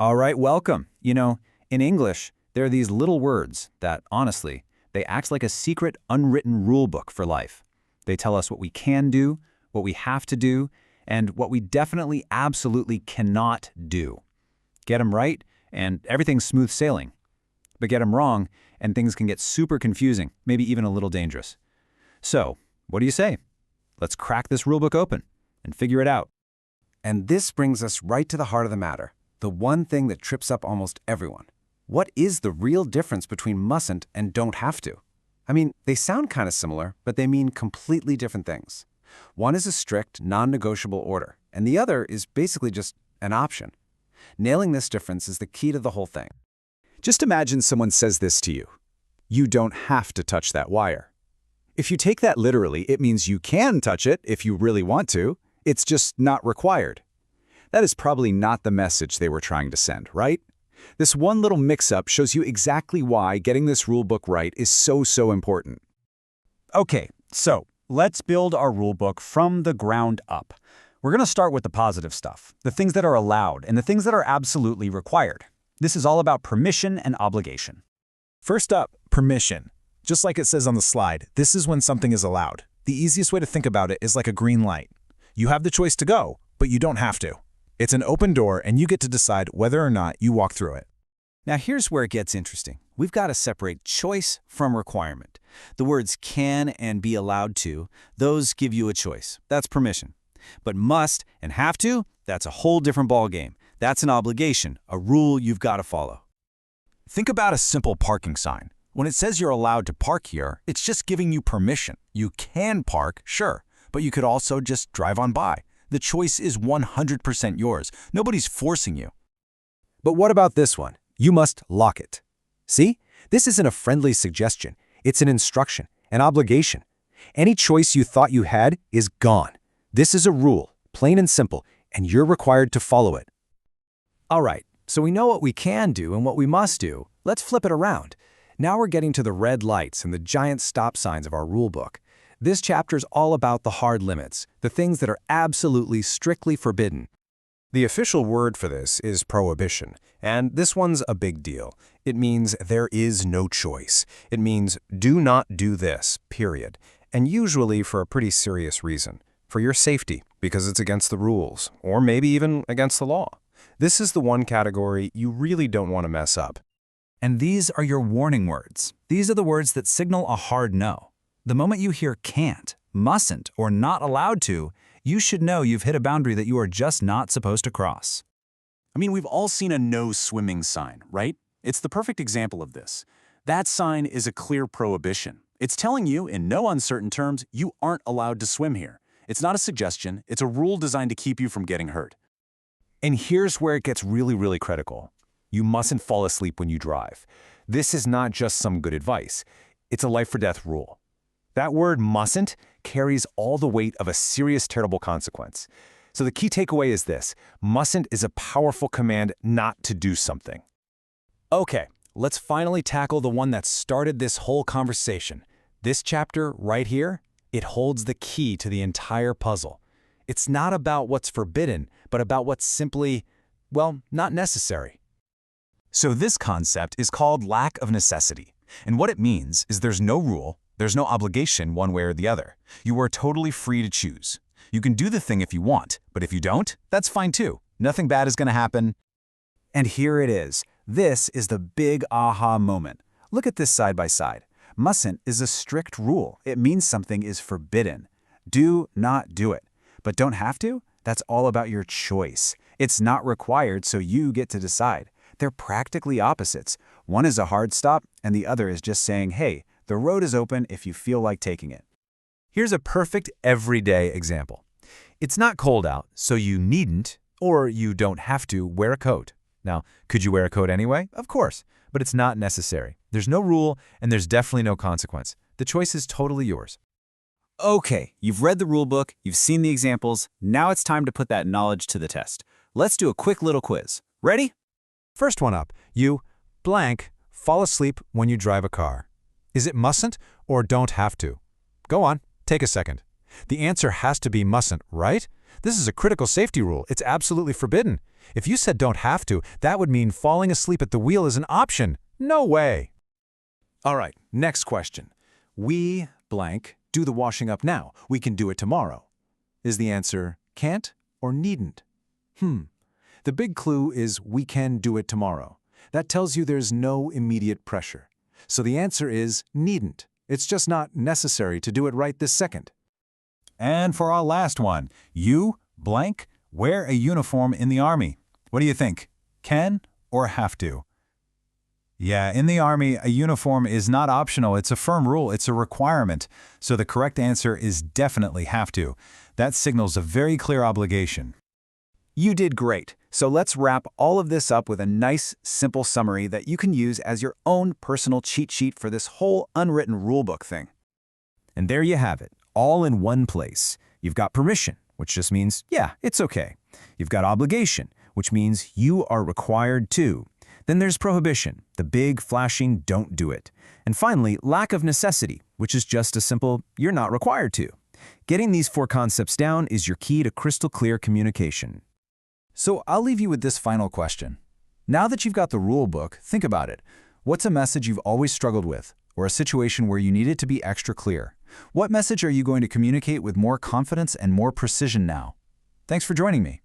All right, welcome. In English, there are these little words that, honestly, they act like a secret, unwritten rule book for life. They tell us what we can do, what we have to do, and what we definitely, absolutely cannot do. Get them right, and everything's smooth sailing. But get them wrong, and things can get super confusing, maybe even a little dangerous. So, what do you say? Let's crack this rulebook open and figure it out. And this brings us right to the heart of the matter, the one thing that trips up almost everyone. What is the real difference between mustn't and don't have to? I mean, they sound kind of similar, but they mean completely different things. One is a strict, non-negotiable order, and the other is basically just an option. Nailing this difference is the key to the whole thing. Just imagine someone says this to you. You don't have to touch that wire. If you take that literally, it means you can touch it if you really want to. It's just not required. That is probably not the message they were trying to send, right? This one little mix-up shows you exactly why getting this rulebook right is so important. Okay, so let's build our rulebook from the ground up. We're going to start with the positive stuff, the things that are allowed and the things that are absolutely required. This is all about permission and obligation. First up, permission. Just like it says on the slide, this is when something is allowed. The easiest way to think about it is like a green light. You have the choice to go, but you don't have to. It's an open door, and you get to decide whether or not you walk through it. Now here's where it gets interesting. We've got to separate choice from requirement. The words can and be allowed to, those give you a choice. That's permission. But must and have to, that's a whole different ballgame. That's an obligation, a rule you've got to follow. Think about a simple parking sign. When it says you're allowed to park here, it's just giving you permission. You can park, sure, but you could also just drive on by. The choice is 100% yours. Nobody's forcing you. But what about this one? You must lock it. See? This isn't a friendly suggestion. It's an instruction, an obligation. Any choice you thought you had is gone. This is a rule, plain and simple, and you're required to follow it. All right, so we know what we can do and what we must do. Let's flip it around. Now we're getting to the red lights and the giant stop signs of our rulebook. This chapter's all about the hard limits, the things that are absolutely strictly forbidden. The official word for this is prohibition, and this one's a big deal. It means there is no choice. It means do not do this, period. And usually for a pretty serious reason. For your safety, because it's against the rules, or maybe even against the law. This is the one category you really don't want to mess up. And these are your warning words. These are the words that signal a hard no. The moment you hear can't, mustn't, or not allowed to, you should know you've hit a boundary that you are just not supposed to cross. I mean, we've all seen a no swimming sign, right? It's the perfect example of this. That sign is a clear prohibition. It's telling you, in no uncertain terms, you aren't allowed to swim here. It's not a suggestion, it's a rule designed to keep you from getting hurt. And here's where it gets really critical. You mustn't fall asleep when you drive. This is not just some good advice. It's a life-or-death rule. That word mustn't carries all the weight of a serious, terrible consequence. So the key takeaway is this. Mustn't is a powerful command not to do something. Okay, let's finally tackle the one that started this whole conversation. This chapter right here, it holds the key to the entire puzzle. It's not about what's forbidden, but about what's simply, well, not necessary. So this concept is called lack of necessity. And what it means is there's no rule, there's no obligation one way or the other. You are totally free to choose. You can do the thing if you want, but if you don't, that's fine too. Nothing bad is going to happen. And here it is. This is the big aha moment. Look at this side by side. Mustn't is a strict rule. It means something is forbidden. Do not do it. But don't have to? That's all about your choice. It's not required, so you get to decide. They're practically opposites. One is a hard stop, and the other is just saying, hey, the road is open if you feel like taking it. Here's a perfect everyday example. It's not cold out, so you needn't, or you don't have to, wear a coat. Now, could you wear a coat anyway? Of course, but it's not necessary. There's no rule, and there's definitely no consequence. The choice is totally yours. Okay, you've read the rulebook, you've seen the examples, now it's time to put that knowledge to the test. Let's do a quick little quiz. Ready? First one up, you blank fall asleep when you drive a car. Is it mustn't or don't have to? Go on, take a second. The answer has to be mustn't, right? This is a critical safety rule. It's absolutely forbidden. If you said don't have to, that would mean falling asleep at the wheel is an option. No way. All right, next question. We, blank, do the washing up now. We can do it tomorrow. Is the answer can't or needn't? The big clue is we can do it tomorrow. That tells you there's no immediate pressure. So the answer is needn't. It's just not necessary to do it right this second. And for our last one, you, blank, wear a uniform in the Army. What do you think? Can or have to? Yeah, in the Army, a uniform is not optional. It's a firm rule. It's a requirement. So the correct answer is definitely have to. That signals a very clear obligation. You did great. So let's wrap all of this up with a nice, simple summary that you can use as your own personal cheat sheet for this whole unwritten rulebook thing. And there you have it, all in one place. You've got permission, which just means, yeah, it's okay. You've got obligation, which means you are required to. Then there's prohibition, the big, flashing don't do it. And finally, lack of necessity, which is just a simple you're not required to. Getting these 4 concepts down is your key to crystal clear communication. So I'll leave you with this final question. Now that you've got the rule book, think about it. What's a message you've always struggled with, or a situation where you need it to be extra clear? What message are you going to communicate with more confidence and more precision now? Thanks for joining me.